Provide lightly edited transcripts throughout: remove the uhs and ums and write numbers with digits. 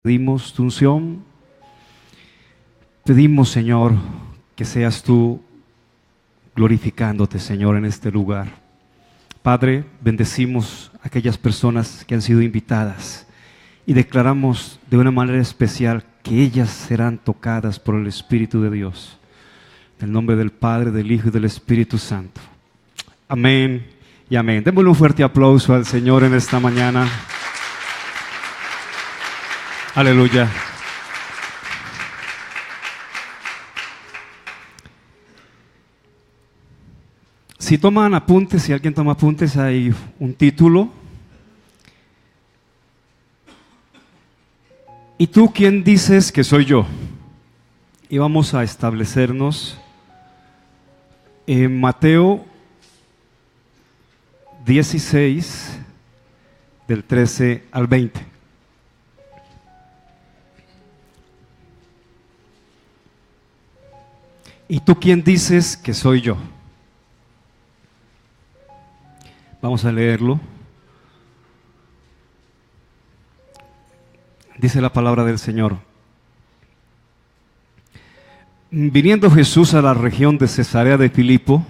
Pedimos tu unción, pedimos, Señor, que seas tú glorificándote, Señor, en este lugar. Padre, bendecimos a aquellas personas que han sido invitadas y declaramos de una manera especial que ellas serán tocadas por el Espíritu de Dios. En el nombre del Padre, del Hijo y del Espíritu Santo. Amén y amén. Démosle un fuerte aplauso al Señor en esta mañana. Aleluya. Si toman apuntes, si alguien toma apuntes, hay un título. ¿Y tú quién dices que soy yo? Y vamos a establecernos en Mateo 16, del 13 al 20. ¿Y tú quién dices que soy yo? Vamos a leerlo. Dice la palabra del Señor. Viniendo Jesús a la región de Cesarea de Filipo,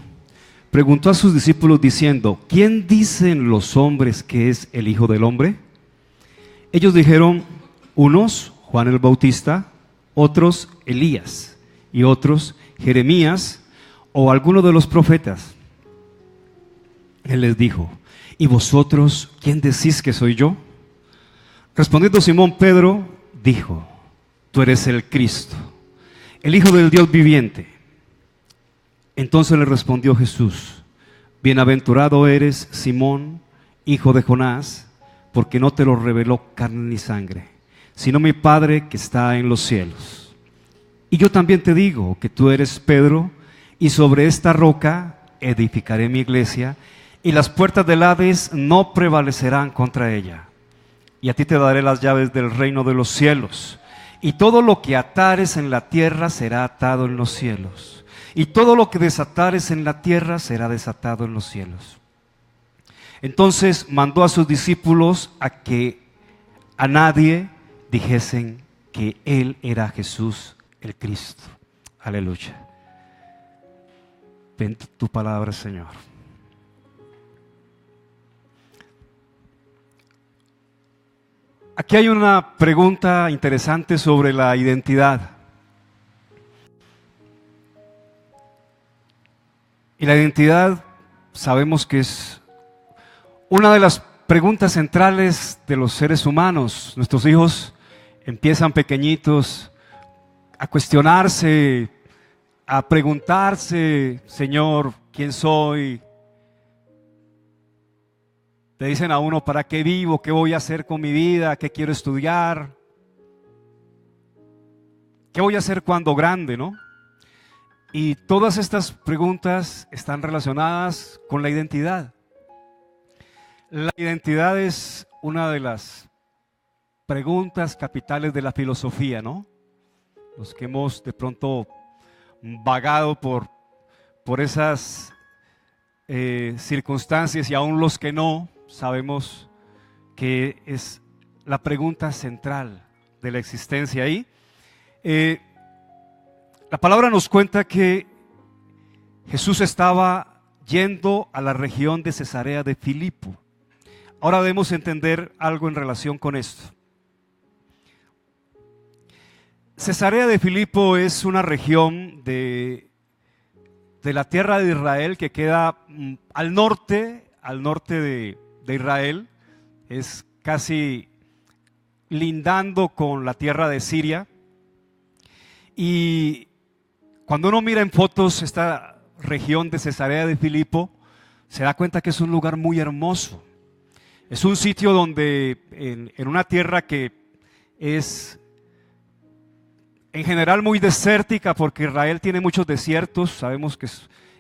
preguntó a sus discípulos diciendo: ¿quién dicen los hombres que es el Hijo del Hombre? Ellos dijeron: unos, Juan el Bautista, otros, Elías, y otros, Jeremías, o alguno de los profetas. Él les dijo: ¿y vosotros quién decís que soy yo? Respondiendo Simón Pedro, dijo: tú eres el Cristo, el Hijo del Dios viviente. Entonces le respondió Jesús: bienaventurado eres, Simón, hijo de Jonás, porque no te lo reveló carne ni sangre, sino mi Padre que está en los cielos. Y yo también te digo que tú eres Pedro, y sobre esta roca edificaré mi iglesia, y las puertas del Hades no prevalecerán contra ella. Y a ti te daré las llaves del reino de los cielos. Y todo lo que atares en la tierra será atado en los cielos, y todo lo que desatares en la tierra será desatado en los cielos. Entonces mandó a sus discípulos a que a nadie dijesen que él era Jesús el Cristo. Aleluya. Ven tu palabra, Señor. Aquí hay una pregunta interesante sobre la identidad. Y la identidad sabemos que es una de las preguntas centrales de los seres humanos. Nuestros hijos empiezan pequeñitos a cuestionarse, a preguntarse: Señor, ¿quién soy? Le dicen a uno: ¿para qué vivo? ¿Qué voy a hacer con mi vida? ¿Qué quiero estudiar? ¿Qué voy a hacer cuando grande, no? Y todas estas preguntas están relacionadas con la identidad. La identidad es una de las preguntas capitales de la filosofía, ¿no? Los que hemos de pronto vagado por esas circunstancias, y aún los que no, sabemos que es la pregunta central de la existencia ahí. La palabra nos cuenta que Jesús estaba yendo a la región de Cesarea de Filipo. Ahora debemos entender algo en relación con esto. Cesarea de Filipo es una región de la tierra de Israel que queda al norte de Israel. Es casi lindando con la tierra de Siria. Y cuando uno mira en fotos esta región de Cesarea de Filipo, se da cuenta que es un lugar muy hermoso. Es un sitio donde en una tierra que es en general muy desértica, porque Israel tiene muchos desiertos. Sabemos que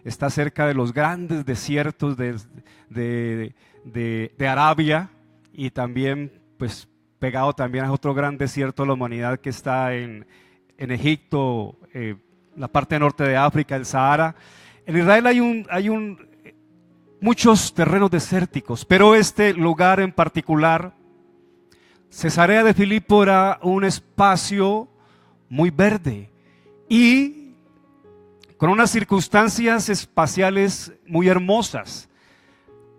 está cerca de los grandes desiertos de Arabia, y también pues pegado también a otro gran desierto de la humanidad que está en Egipto, la parte norte de África, el Sahara. En Israel hay muchos terrenos desérticos, pero este lugar en particular Cesarea de Filipo era un espacio muy verde y con unas circunstancias espaciales muy hermosas.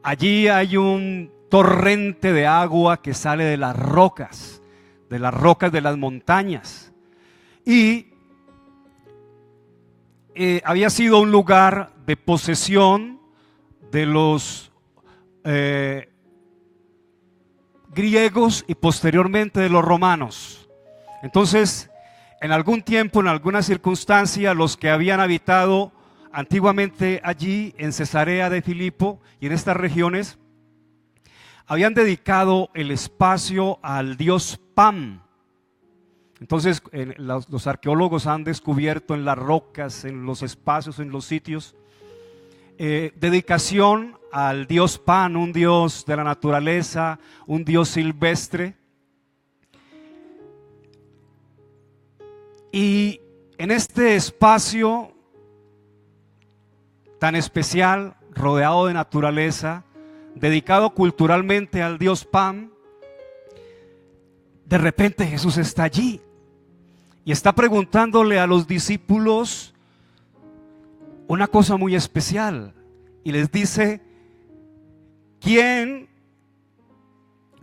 Allí hay un torrente de agua que sale de las rocas de las montañas. Y había sido un lugar de posesión de los griegos y posteriormente de los romanos. Entonces, en algún tiempo, en alguna circunstancia, los que habían habitado antiguamente allí en Cesarea de Filipo y en estas regiones, habían dedicado el espacio al dios Pan. Entonces los arqueólogos han descubierto en las rocas, en los espacios, en los sitios, dedicación al dios Pan, un dios de la naturaleza, un dios silvestre. Y en este espacio tan especial, rodeado de naturaleza, dedicado culturalmente al dios Pan, de repente Jesús está allí y está preguntándole a los discípulos una cosa muy especial y les dice: ¿quién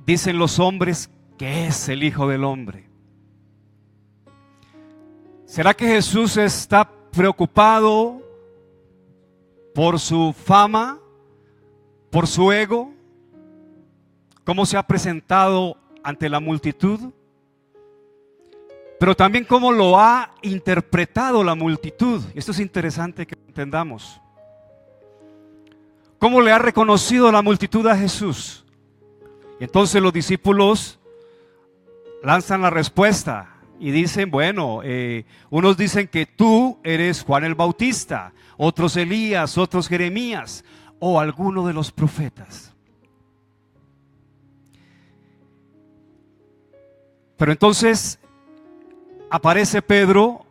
dicen los hombres que es el Hijo del Hombre? ¿Será que Jesús está preocupado por su fama, por su ego? ¿Cómo se ha presentado ante la multitud? Pero también cómo lo ha interpretado la multitud. Esto es interesante que entendamos. ¿Cómo le ha reconocido la multitud a Jesús? Y entonces los discípulos lanzan la respuesta y dicen: bueno, unos dicen que tú eres Juan el Bautista, otros Elías, otros Jeremías o alguno de los profetas. Pero entonces aparece Pedro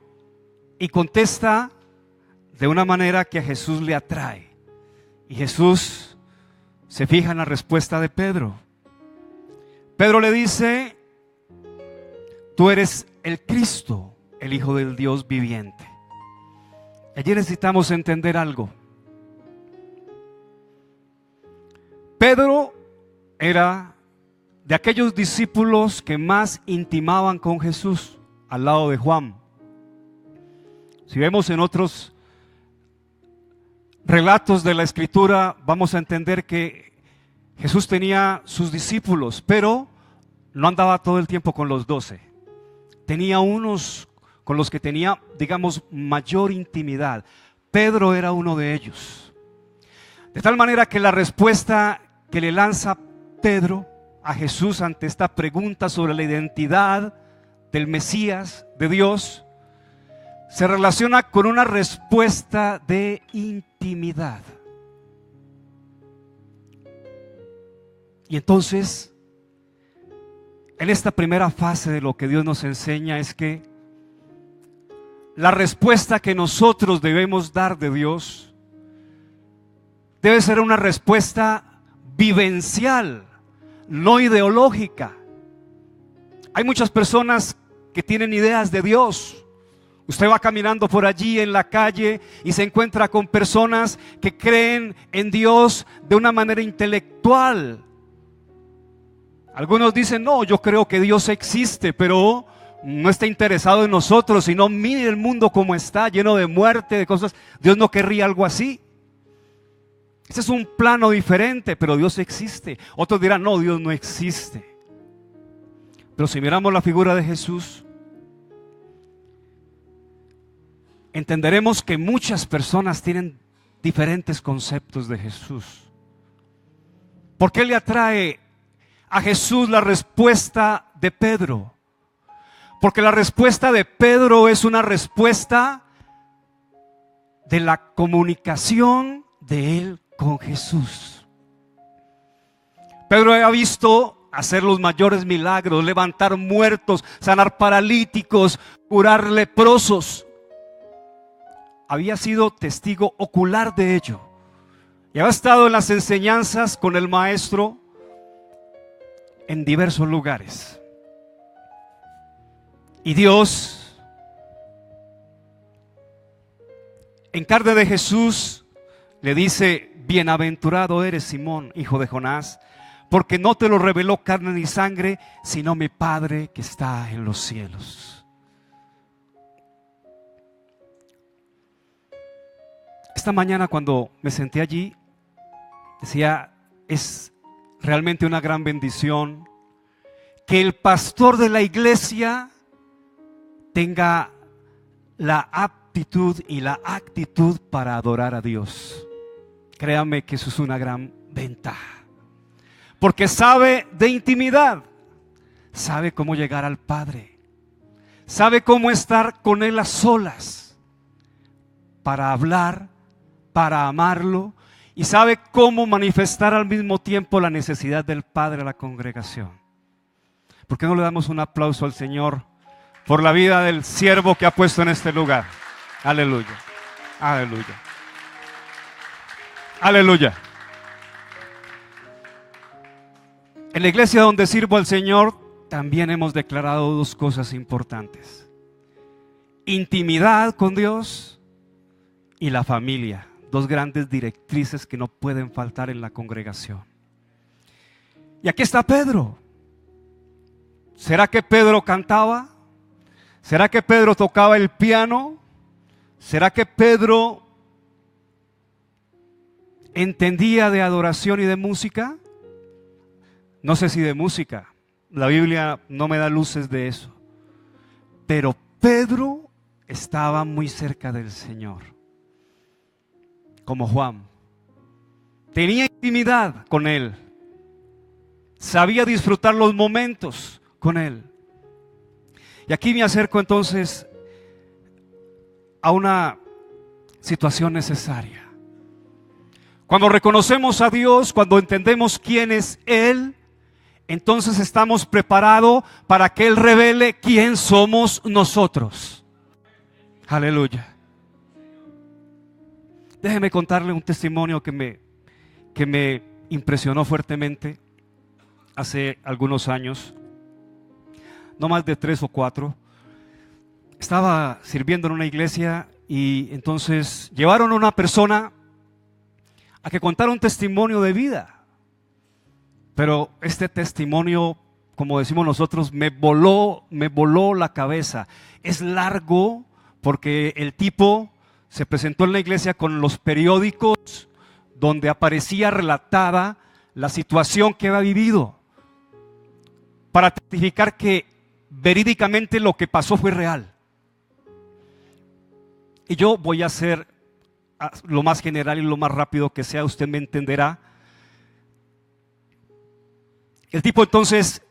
y contesta de una manera que a Jesús le atrae. Y Jesús se fija en la respuesta de Pedro. Pedro le dice: tú eres el Cristo, el Hijo del Dios viviente. Allí necesitamos entender algo. Pedro era de aquellos discípulos que más intimaban con Jesús, al lado de Juan. Si vemos en otros relatos de la Escritura, vamos a entender que Jesús tenía sus discípulos, pero no andaba todo el tiempo con los 12. Tenía unos con los que tenía, digamos, mayor intimidad. Pedro era uno de ellos. De tal manera que la respuesta que le lanza Pedro a Jesús ante esta pregunta sobre la identidad del Mesías, de Dios, se relaciona con una respuesta de intimidad. Y entonces, en esta primera fase de lo que Dios nos enseña es que la respuesta que nosotros debemos dar de Dios debe ser una respuesta vivencial, no ideológica. Hay muchas personas que tienen ideas de Dios. Usted va caminando por allí en la calle y se encuentra con personas que creen en Dios de una manera intelectual. Algunos dicen: no, yo creo que Dios existe, pero no está interesado en nosotros, sino mire el mundo como está, lleno de muerte, de cosas. Dios no querría algo así. Ese es un plano diferente, pero Dios existe. Otros dirán: no, Dios no existe. Pero si miramos la figura de Jesús, entenderemos que muchas personas tienen diferentes conceptos de Jesús. ¿Por qué le atrae a Jesús la respuesta de Pedro? Porque la respuesta de Pedro es una respuesta de la comunicación de él con Jesús. Pedro había visto hacer los mayores milagros, levantar muertos, sanar paralíticos, curar leprosos. Había sido testigo ocular de ello y había estado en las enseñanzas con el maestro en diversos lugares. Y Dios, en carne de Jesús, le dice: bienaventurado eres, Simón, hijo de Jonás, porque no te lo reveló carne ni sangre, sino mi Padre que está en los cielos. Esta mañana, cuando me senté allí, decía: es realmente una gran bendición que el pastor de la iglesia tenga la aptitud y la actitud para adorar a Dios. Créame que eso es una gran ventaja, porque sabe de intimidad, sabe cómo llegar al Padre, sabe cómo estar con Él a solas para hablar, para amarlo, y sabe cómo manifestar al mismo tiempo la necesidad del Padre a la congregación. ¿Por qué no le damos un aplauso al Señor por la vida del siervo que ha puesto en este lugar? Aleluya, aleluya, aleluya. En la iglesia donde sirvo al Señor también hemos declarado dos cosas importantes: intimidad con Dios y la familia. Dos grandes directrices que no pueden faltar en la congregación. Y aquí está Pedro. ¿Será que Pedro cantaba? ¿Será que Pedro tocaba el piano? ¿Será que Pedro entendía de adoración y de música? No sé si de música. La Biblia no me da luces de eso. Pero Pedro estaba muy cerca del Señor, como Juan. Tenía intimidad con Él, sabía disfrutar los momentos con Él. Y aquí me acerco entonces a una situación necesaria. Cuando reconocemos a Dios, cuando entendemos quién es Él, entonces estamos preparados para que Él revele quién somos nosotros. Aleluya. Déjeme contarle un testimonio que me impresionó fuertemente hace algunos años, no más de 3 o 4. Estaba sirviendo en una iglesia y entonces llevaron a una persona a que contara un testimonio de vida. Pero este testimonio, como decimos nosotros, me voló la cabeza. Es largo porque el tipo se presentó en la iglesia con los periódicos donde aparecía relatada la situación que había vivido, para testificar que verídicamente lo que pasó fue real. Y yo voy a hacer lo más general y lo más rápido que sea, usted me entenderá. El tipo entonces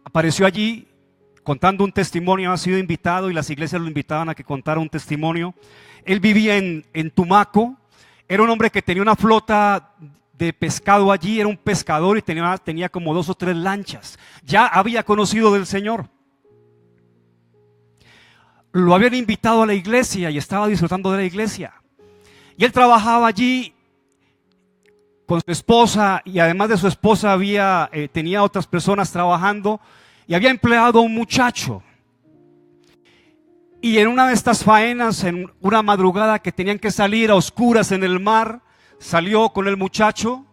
apareció allí contando un testimonio, ha sido invitado y las iglesias lo invitaban a que contara un testimonio. Él vivía en Tumaco, era un hombre que tenía una flota de pescado allí, era un pescador y tenía como 2 o 3 lanchas. Ya había conocido del Señor. Lo habían invitado a la iglesia y estaba disfrutando de la iglesia. Y él trabajaba allí con su esposa, y además de su esposa tenía otras personas trabajando, y había empleado a un muchacho. Y en una de estas faenas, en una madrugada que tenían que salir a oscuras en el mar, salió con el muchacho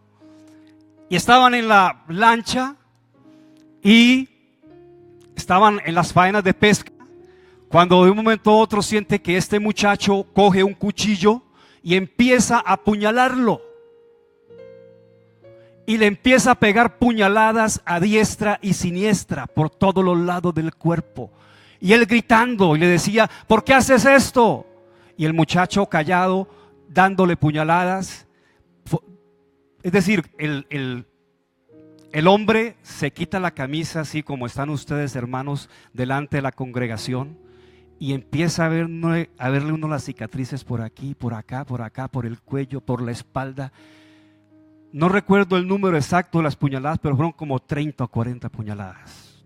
y estaban en la lancha y estaban en las faenas de pesca, cuando de un momento a otro siente que este muchacho coge un cuchillo y empieza a apuñalarlo. Y le empieza a pegar puñaladas a diestra y siniestra por todos los lados del cuerpo. Y él gritando y le decía: ¿por qué haces esto? Y el muchacho callado, dándole puñaladas. Es decir, el hombre se quita la camisa, así como están ustedes, hermanos, delante de la congregación, y empieza a verle uno las cicatrices por aquí, por acá, por el cuello, por la espalda. No recuerdo el número exacto de las puñaladas, pero fueron como 30 o 40 puñaladas.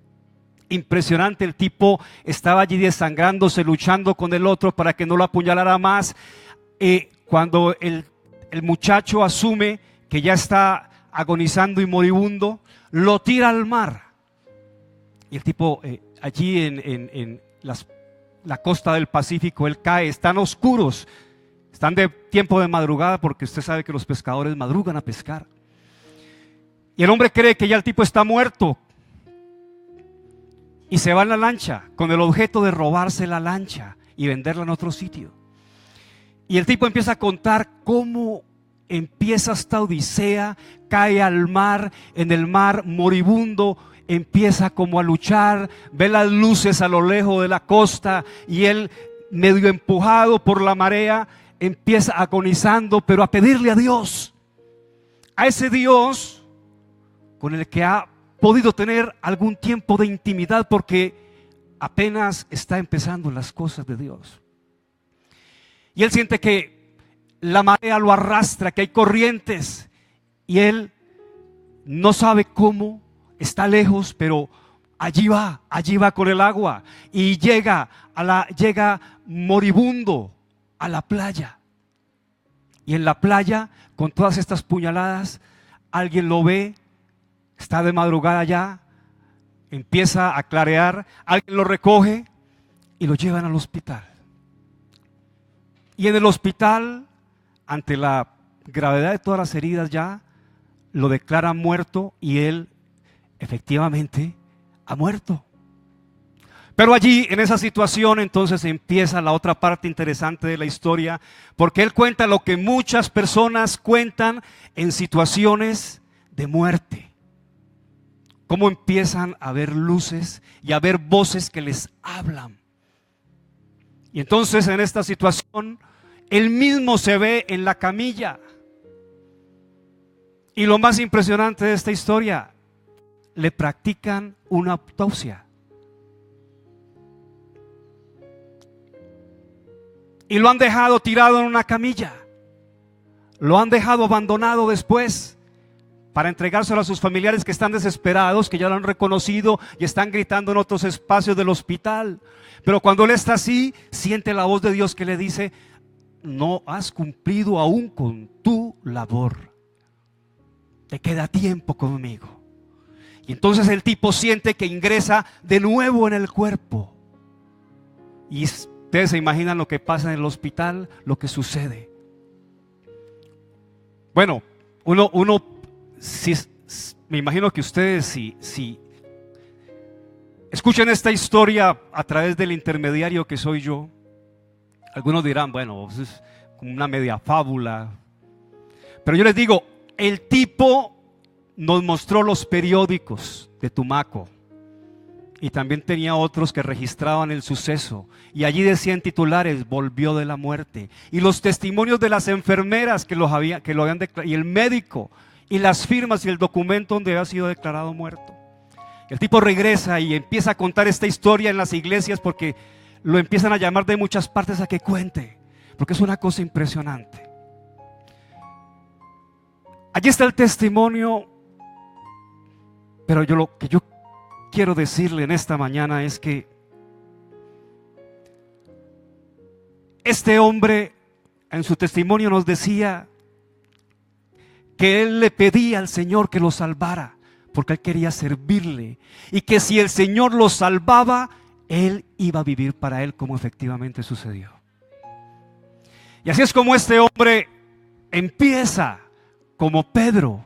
Impresionante, el tipo estaba allí desangrándose, luchando con el otro para que no lo apuñalara más. Cuando el muchacho asume que ya está agonizando y moribundo, lo tira al mar. Y el tipo allí la costa del Pacífico, él cae, están oscuros, están de tiempo de madrugada porque usted sabe que los pescadores madrugan a pescar. Y el hombre cree que ya el tipo está muerto y se va en la lancha con el objeto de robarse la lancha y venderla en otro sitio. Y el tipo empieza a contar cómo empieza esta odisea, cae al mar, en el mar moribundo, empieza como a luchar, ve las luces a lo lejos de la costa y él, medio empujado por la marea, empieza agonizando, pero a pedirle a Dios, a ese Dios con el que ha podido tener algún tiempo de intimidad, porque apenas está empezando las cosas de Dios. Y él siente que la marea lo arrastra, que hay corrientes, y él no sabe cómo, está lejos, pero allí va con el agua, y llega moribundo a la playa. Y en la playa, con todas estas puñaladas, alguien lo ve, está de madrugada ya, empieza a clarear, alguien lo recoge y lo llevan al hospital. Y en el hospital, ante la gravedad de todas las heridas ya, lo declaran muerto y él efectivamente ha muerto. Pero allí, en esa situación, entonces empieza la otra parte interesante de la historia, porque él cuenta lo que muchas personas cuentan en situaciones de muerte. Cómo empiezan a ver luces y a ver voces que les hablan. Y entonces en esta situación, él mismo se ve en la camilla. Y lo más impresionante de esta historia, le practican una autopsia. Y lo han dejado tirado en una camilla. Lo han dejado abandonado después, para entregárselo a sus familiares que están desesperados, que ya lo han reconocido y están gritando en otros espacios del hospital. Pero cuando él está así, siente la voz de Dios que le dice: no has cumplido aún con tu labor, te queda tiempo conmigo. Y entonces el tipo siente que ingresa de nuevo en el cuerpo. Y ustedes se imaginan lo que pasa en el hospital, lo que sucede. Bueno, me imagino que ustedes si escuchan esta historia a través del intermediario que soy yo, algunos dirán, bueno, es como una media fábula. Pero yo les digo, el tipo nos mostró los periódicos de Tumaco y también tenía otros que registraban el suceso, y allí decían titulares: volvió de la muerte, y los testimonios de las enfermeras que lo habían declarado, y el médico, y las firmas y el documento donde había sido declarado muerto. El tipo regresa y empieza a contar esta historia en las iglesias, porque lo empiezan a llamar de muchas partes a que cuente, porque es una cosa impresionante. Allí está el testimonio, pero lo que yo quiero decirle en esta mañana es que este hombre en su testimonio nos decía que él le pedía al Señor que lo salvara, porque él quería servirle, y que si el Señor lo salvaba, él iba a vivir para él, como efectivamente sucedió. Y así es como este hombre empieza como Pedro.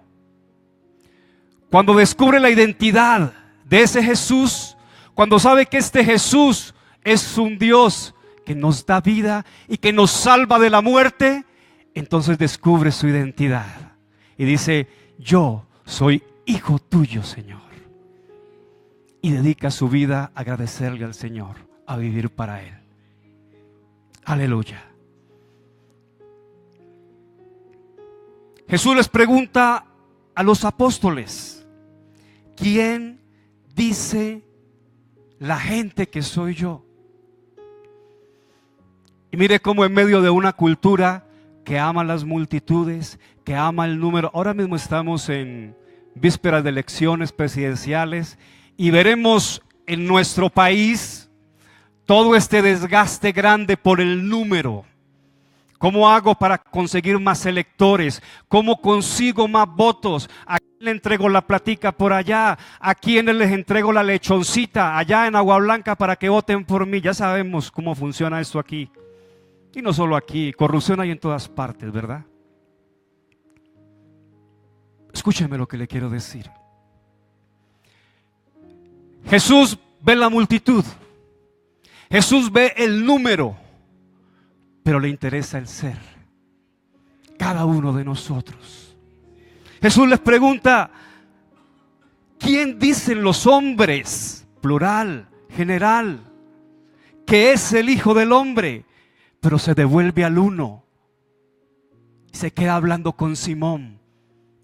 Cuando descubre la identidad de ese Jesús, cuando sabe que este Jesús es un Dios que nos da vida y que nos salva de la muerte, entonces descubre su identidad y dice: yo soy hijo tuyo, Señor. Y dedica su vida a agradecerle al Señor, a vivir para Él. Aleluya. Jesús les pregunta a los apóstoles: ¿quién dice la gente que soy yo? Y mire cómo en medio de una cultura que ama las multitudes, que ama el número, ahora mismo estamos en vísperas de elecciones presidenciales y veremos en nuestro país todo este desgaste grande por el número. ¿Cómo hago para conseguir más electores? ¿Cómo consigo más votos? ¿A quién le entrego la platica por allá? ¿A quién les entrego la lechoncita allá en Agua Blanca para que voten por mí? Ya sabemos cómo funciona esto aquí. Y no solo aquí, corrupción hay en todas partes, ¿verdad? Escúcheme lo que le quiero decir. Jesús ve la multitud. Jesús ve el número, pero le interesa el ser. Cada uno de nosotros. Jesús les pregunta, ¿quién dicen los hombres, plural, general, que es el Hijo del Hombre? Pero se devuelve al uno y se queda hablando con Simón,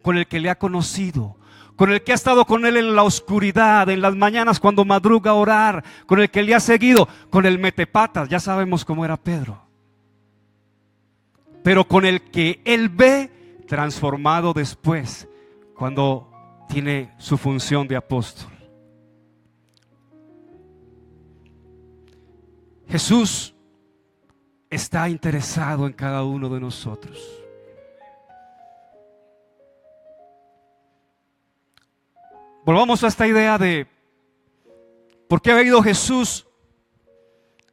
con el que le ha conocido, con el que ha estado con él en la oscuridad, en las mañanas cuando madruga a orar, con el que le ha seguido, con el metepatas, ya sabemos cómo era Pedro, pero con el que él ve transformado después, cuando tiene su función de apóstol. Jesús está interesado en cada uno de nosotros. Volvamos a esta idea de por qué ha ido Jesús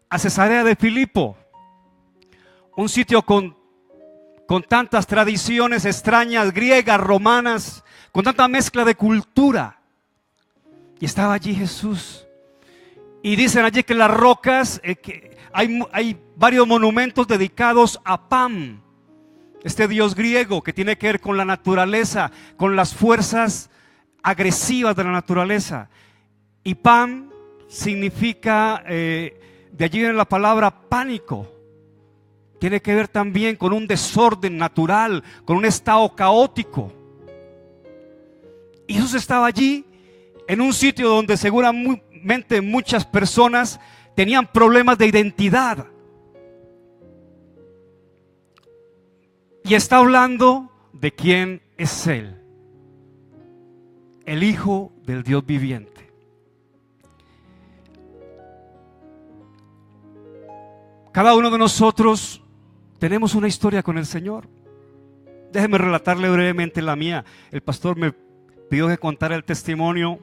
a Cesarea de Filipo, un sitio con tantas tradiciones extrañas, griegas, romanas, con tanta mezcla de cultura. Y estaba allí Jesús. Y dicen allí que las rocas, que hay varios monumentos dedicados a Pan, este dios griego que tiene que ver con la naturaleza, con las fuerzas agresivas de la naturaleza. Y Pan significa, de allí viene la palabra pánico. Tiene que ver también con un desorden natural, con un estado caótico. Y Jesús estaba allí en un sitio donde seguramente muchas personas tenían problemas de identidad. Y está hablando de quién es Él, el Hijo del Dios viviente. Cada uno de nosotros tenemos una historia con el Señor. Déjeme relatarle brevemente la mía. El pastor me pidió que contara el testimonio.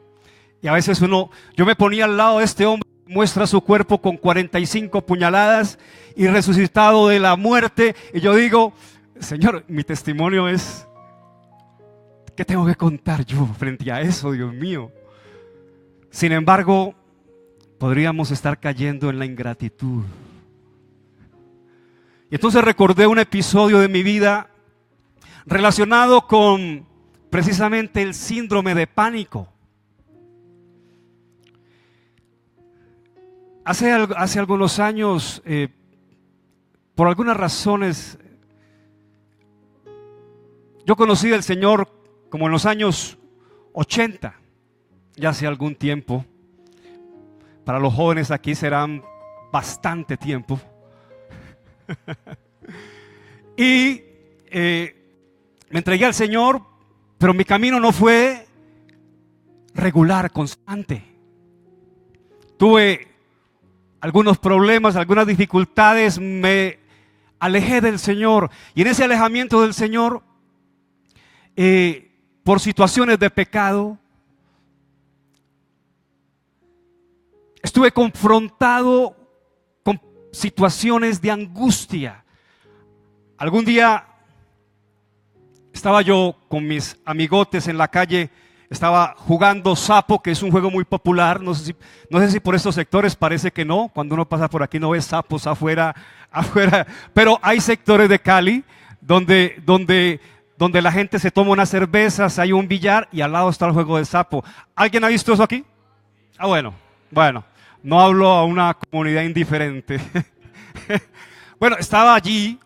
Y a veces yo me ponía al lado de este hombre que muestra su cuerpo con 45 puñaladas y resucitado de la muerte. Y yo digo, Señor, mi testimonio es, ¿qué tengo que contar yo frente a eso, Dios mío? Sin embargo, podríamos estar cayendo en la ingratitud. Y entonces recordé un episodio de mi vida relacionado con precisamente el síndrome de pánico. Hace algunos años, por algunas razones, yo conocí al Señor como en los años 80, ya hace algún tiempo. Para los jóvenes aquí serán bastante tiempo. Y me entregué al Señor, pero mi camino no fue regular, constante. Tuve algunos problemas, algunas dificultades, me alejé del Señor. Y en ese alejamiento del Señor, por situaciones de pecado, estuve confrontado con situaciones de angustia. Algún día estaba yo con mis amigotes en la calle, estaba jugando sapo, que es un juego muy popular. No sé si por estos sectores, parece que no. Cuando uno pasa por aquí no ve sapos afuera. Pero hay sectores de Cali donde la gente se toma unas cervezas, hay un billar y al lado está el juego de sapo. ¿Alguien ha visto eso aquí? Ah, bueno, no hablo a una comunidad indiferente. Bueno, estaba allí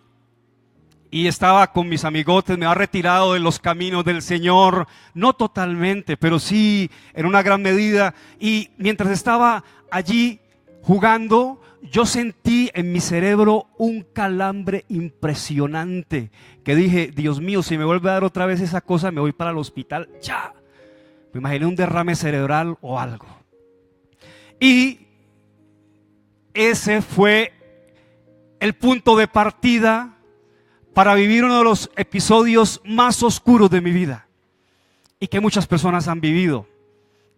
y estaba con mis amigotes, me había retirado de los caminos del Señor, no totalmente, pero sí en una gran medida. Y mientras estaba allí jugando, yo sentí en mi cerebro un calambre impresionante, que dije, Dios mío, si me vuelve a dar otra vez esa cosa, me voy para el hospital, ya. Me imaginé un derrame cerebral o algo. Y ese fue el punto de partida para vivir uno de los episodios más oscuros de mi vida y que muchas personas han vivido.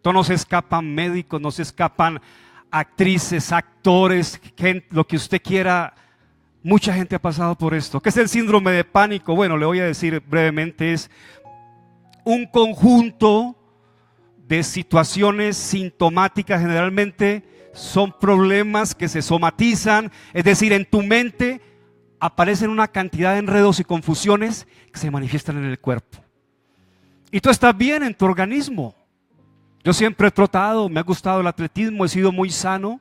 No nos escapan médicos, nos escapan actrices, actores, lo que usted quiera. Mucha gente ha pasado por esto. ¿Qué es el síndrome de pánico? Bueno, le voy a decir brevemente, es un conjunto de situaciones sintomáticas. Generalmente son problemas que se somatizan, es decir, en tu mente aparecen una cantidad de enredos y confusiones que se manifiestan en el cuerpo. Y tú estás bien en tu organismo. Yo siempre he trotado, me ha gustado el atletismo, he sido muy sano.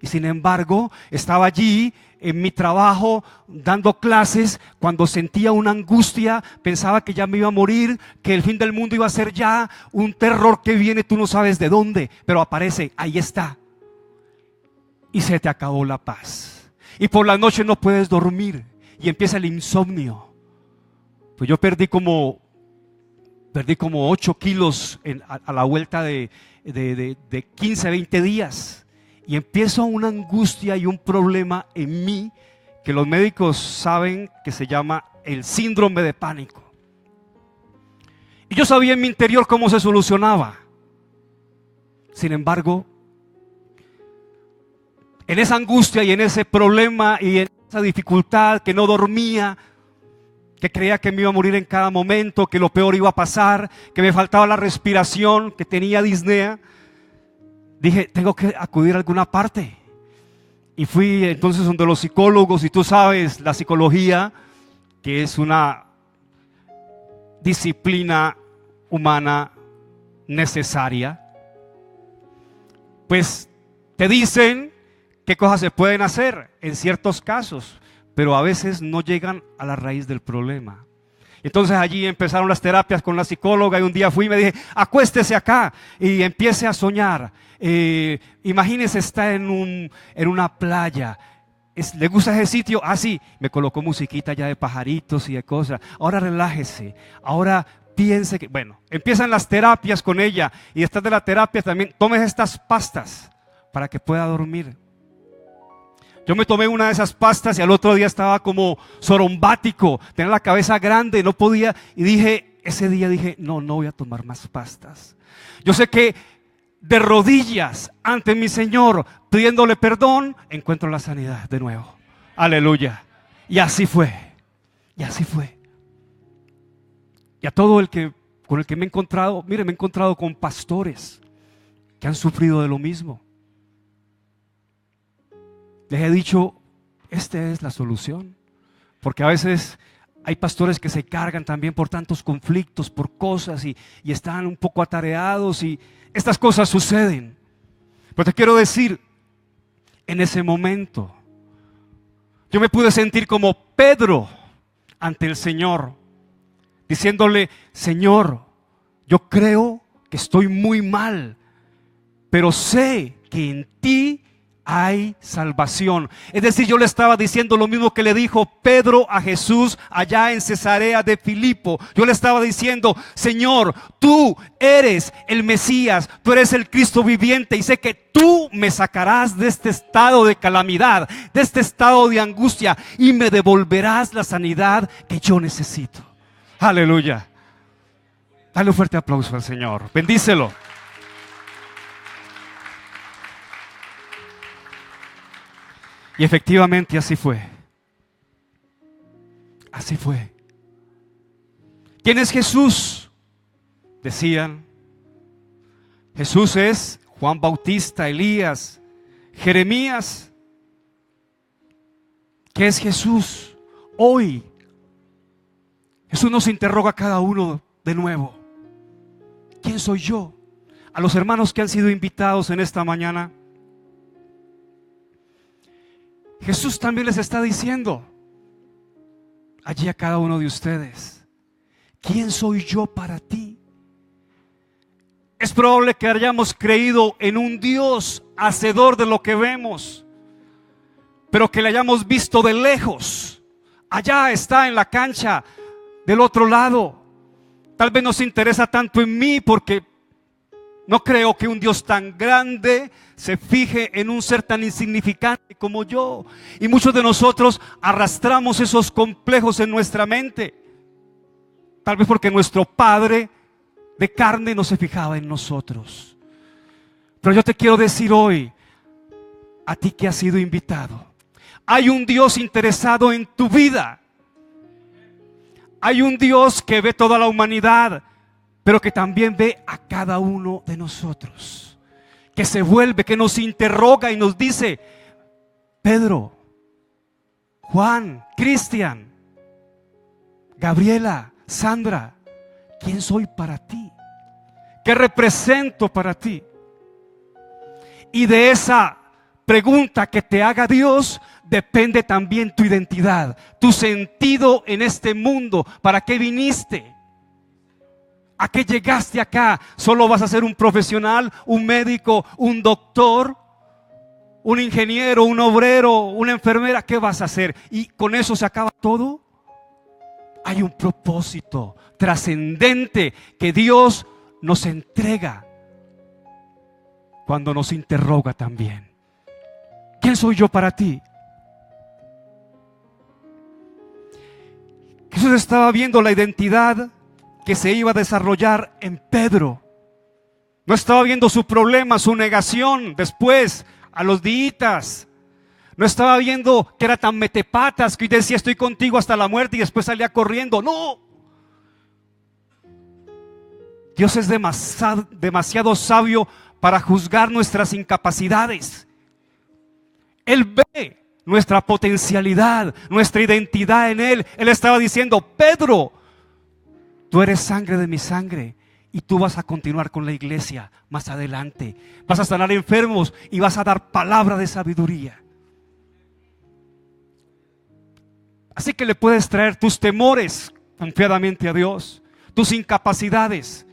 Y sin embargo, estaba allí en mi trabajo dando clases cuando sentía una angustia, pensaba que ya me iba a morir, que el fin del mundo iba a ser ya, un terror que viene, tú no sabes de dónde, pero aparece, ahí está. Y se te acabó la paz. Y por la noche no puedes dormir y empieza el insomnio. Pues yo perdí como 8 kilos a la vuelta de 15, 20 días. Y empiezo una angustia y un problema en mí que los médicos saben que se llama el síndrome de pánico. Y yo sabía en mi interior cómo se solucionaba. Sin embargo, en esa angustia y en ese problema y en esa dificultad, que no dormía, que creía que me iba a morir en cada momento, que lo peor iba a pasar, que me faltaba la respiración, que tenía disnea, dije, tengo que acudir a alguna parte. Y fui entonces donde los psicólogos, y tú sabes, la psicología, que es una disciplina humana necesaria, pues te dicen qué cosas se pueden hacer en ciertos casos, pero a veces no llegan a la raíz del problema. Entonces allí empezaron las terapias con la psicóloga y un día fui y me dije, acuéstese acá y empiece a soñar. Imagínese estar en una playa. ¿Le gusta ese sitio? Ah, sí. Me colocó musiquita ya de pajaritos y de cosas. Ahora relájese. Ahora piense que... Bueno, empiezan las terapias con ella y después de la terapia también tomes estas pastas para que pueda dormir. Yo me tomé una de esas pastas y al otro día estaba como sorombático, tenía la cabeza grande, no podía. Y ese día dije, no voy a tomar más pastas. Yo sé que de rodillas ante mi Señor, pidiéndole perdón, encuentro la sanidad de nuevo. Aleluya. Y así fue. Y así fue. Y a todo con el que me he encontrado, mire, me he encontrado con pastores que han sufrido de lo mismo. Les he dicho, esta es la solución, porque a veces hay pastores que se cargan también por tantos conflictos, por cosas y están un poco atareados y estas cosas suceden. Pero te quiero decir, en ese momento yo me pude sentir como Pedro ante el Señor, diciéndole, Señor, yo creo que estoy muy mal, pero sé que en ti hay salvación. Es decir, yo le estaba diciendo lo mismo que le dijo Pedro a Jesús allá en Cesarea de Filipo. Yo le estaba diciendo, Señor, tú eres el Mesías, tú eres el Cristo viviente y sé que tú me sacarás de este estado de calamidad, de este estado de angustia y me devolverás la sanidad que yo necesito. Aleluya. Dale un fuerte aplauso al Señor. Bendícelo. Y efectivamente así fue. Así fue. ¿Quién es Jesús? Decían. Jesús es Juan Bautista, Elías, Jeremías. ¿Qué es Jesús? Hoy Jesús nos interroga a cada uno de nuevo. ¿Quién soy yo? A los hermanos que han sido invitados en esta mañana, Jesús también les está diciendo allí a cada uno de ustedes, ¿quién soy yo para ti? Es probable que hayamos creído en un Dios hacedor de lo que vemos, pero que le hayamos visto de lejos. Allá está en la cancha del otro lado. Tal vez no se interesa tanto en mí porque No creo que un Dios tan grande se fije en un ser tan insignificante como yo. Y muchos de nosotros arrastramos esos complejos en nuestra mente. Tal vez porque nuestro padre de carne no se fijaba en nosotros. Pero yo te quiero decir hoy, a ti que has sido invitado, hay un Dios interesado en tu vida. Hay un Dios que ve toda la humanidad, pero que también ve a cada uno de nosotros, que se vuelve, que nos interroga y nos dice: Pedro, Juan, Cristian, Gabriela, Sandra, ¿quién soy para ti? ¿Qué represento para ti? Y de esa pregunta que te haga Dios depende también tu identidad, tu sentido en este mundo. ¿Para qué viniste? ¿A qué llegaste acá? ¿Solo vas a ser un profesional, un médico, un doctor, un ingeniero, un obrero, una enfermera? ¿Qué vas a hacer? ¿Y con eso se acaba todo? Hay un propósito trascendente que Dios nos entrega cuando nos interroga también. ¿Quién soy yo para ti? Jesús estaba viendo la identidad que se iba a desarrollar en Pedro. No estaba viendo su problema, su negación después, a los días. No estaba viendo que era tan metepatas que decía: estoy contigo hasta la muerte, y después salía corriendo. No. Dios es demasiado sabio para juzgar nuestras incapacidades. Él ve nuestra potencialidad, nuestra identidad en Él. Él estaba diciendo: Pedro, tú eres sangre de mi sangre, y tú vas a continuar con la iglesia más adelante. Vas a sanar enfermos y vas a dar palabra de sabiduría. Así que le puedes traer tus temores confiadamente a Dios, tus incapacidades,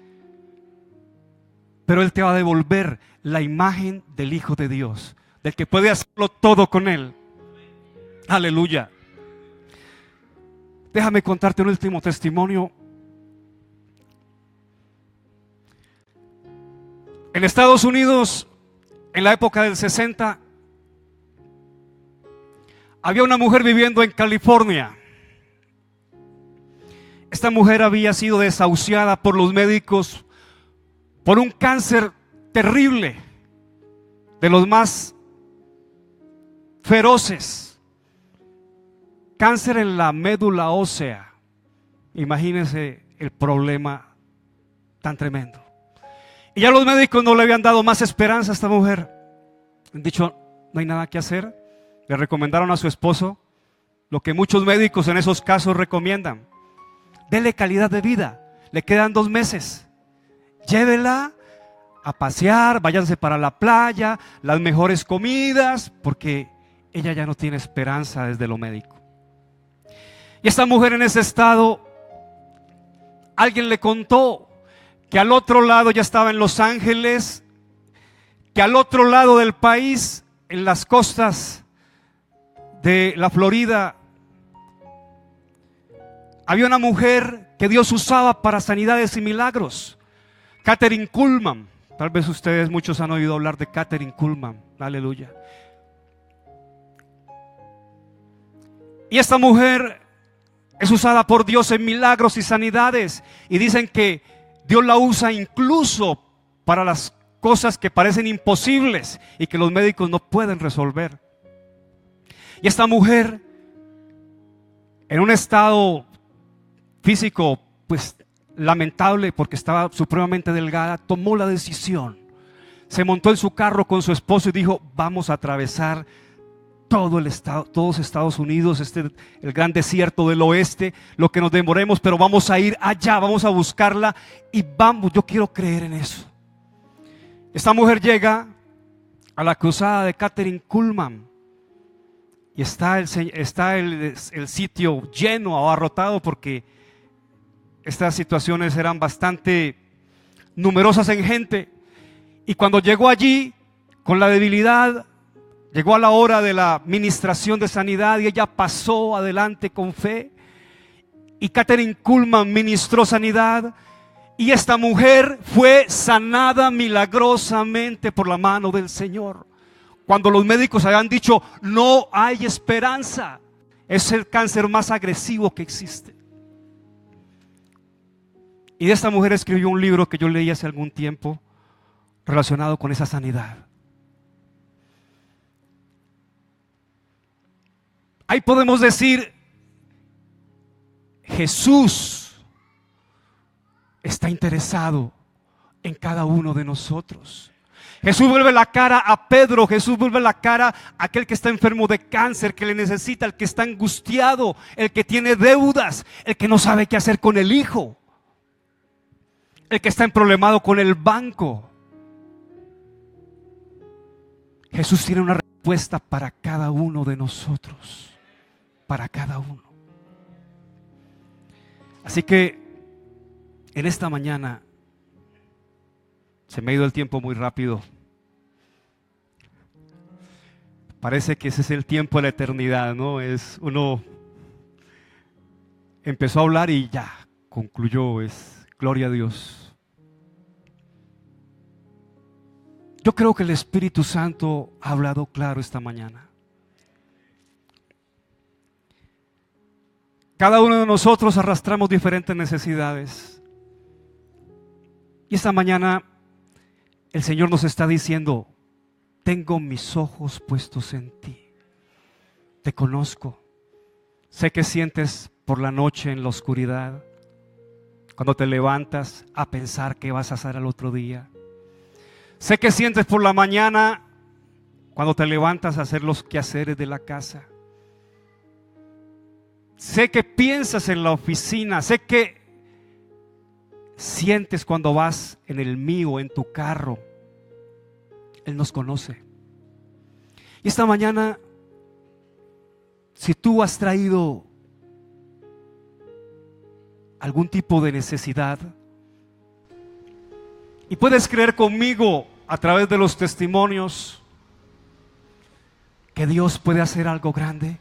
pero Él te va a devolver la imagen del Hijo de Dios, del que puede hacerlo todo con Él. Aleluya. Déjame contarte un último testimonio. En Estados Unidos, en la época del 60, había una mujer viviendo en California. Esta mujer había sido desahuciada por los médicos por un cáncer terrible, de los más feroces. Cáncer en la médula ósea. Imagínense el problema tan tremendo. Y ya los médicos no le habían dado más esperanza a esta mujer. Han dicho: no hay nada que hacer. Le recomendaron a su esposo lo que muchos médicos en esos casos recomiendan: dele calidad de vida, le quedan 2 meses, llévela a pasear, váyanse para la playa, las mejores comidas, porque ella ya no tiene esperanza desde lo médico. Y esta mujer en ese estado, alguien le contó que al otro lado, ya estaba en Los Ángeles, que al otro lado del país, en las costas de la Florida, había una mujer que Dios usaba para sanidades y milagros. Kathryn Kuhlman. Tal vez ustedes muchos han oído hablar de Kathryn Kuhlman. Aleluya. Y esta mujer es usada por Dios en milagros y sanidades. Y dicen que Dios la usa incluso para las cosas que parecen imposibles y que los médicos no pueden resolver. Y esta mujer, en un estado físico pues lamentable, porque estaba supremamente delgada, tomó la decisión, se montó en su carro con su esposo y dijo: vamos a atravesar todo el estado, todos Estados Unidos, el gran desierto del oeste, lo que nos demoremos, pero vamos a ir allá, vamos a buscarla y vamos, yo quiero creer en eso. Esta mujer llega a la cruzada de Kathryn Kuhlman y está el sitio lleno, abarrotado, porque estas situaciones eran bastante numerosas en gente. Y cuando llegó allí, con la debilidad, llegó a la hora de la ministración de sanidad y ella pasó adelante con fe. Y Kathryn Kuhlman ministró sanidad Y esta mujer fue sanada milagrosamente por la mano del Señor. Cuando los médicos habían dicho, no hay esperanza, es el cáncer más agresivo que existe. Y esta mujer escribió un libro que yo leí hace algún tiempo relacionado con esa sanidad. Ahí podemos decir, Jesús está interesado en cada uno de nosotros. Jesús vuelve la cara a Pedro, Jesús vuelve la cara a aquel que está enfermo de cáncer, que le necesita, el que está angustiado, el que tiene deudas, el que no sabe qué hacer con el hijo, el que está emproblemado con el banco. Jesús tiene una respuesta para cada uno de nosotros, para cada uno. Así que en esta mañana, se me ha ido el tiempo muy rápido. Parece que ese es el tiempo de la eternidad, ¿no? Uno empezó a hablar y ya concluyó, gloria a Dios. Yo creo que el Espíritu Santo ha hablado claro esta mañana. Cada uno de nosotros arrastramos diferentes necesidades. Y esta mañana el Señor nos está diciendo, tengo mis ojos puestos en ti. Te conozco. Sé que sientes por la noche en la oscuridad, cuando te levantas a pensar qué vas a hacer al otro día. Sé que sientes por la mañana cuando te levantas a hacer los quehaceres de la casa. Sé que piensas en la oficina. Sé que sientes cuando vas en el mío, en tu carro. Él nos conoce. Y esta mañana, si tú has traído algún tipo de necesidad, y puedes creer conmigo a través de los testimonios que Dios puede hacer algo grande,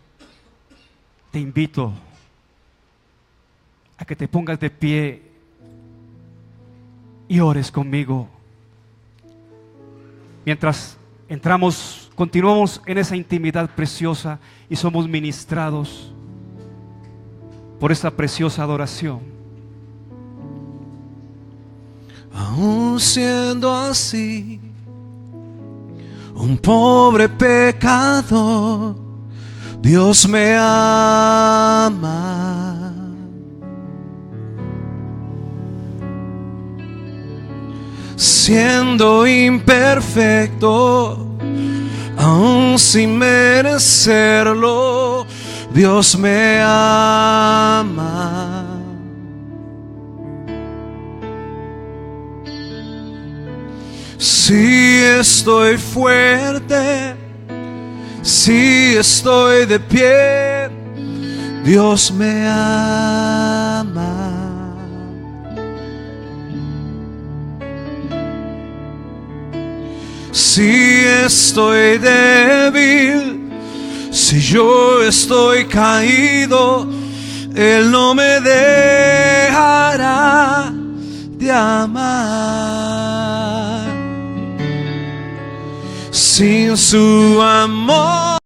te invito a que te pongas de pie y ores conmigo. Mientras continuamos en esa intimidad preciosa y somos ministrados por esa preciosa adoración. Aún siendo así, un pobre pecador, Dios me ama. Siendo imperfecto, aún sin merecerlo, Dios me ama. Si estoy fuerte, si estoy de pie, Dios me ama. Si estoy débil, si yo estoy caído, Él no me dejará de amar. Sin su amor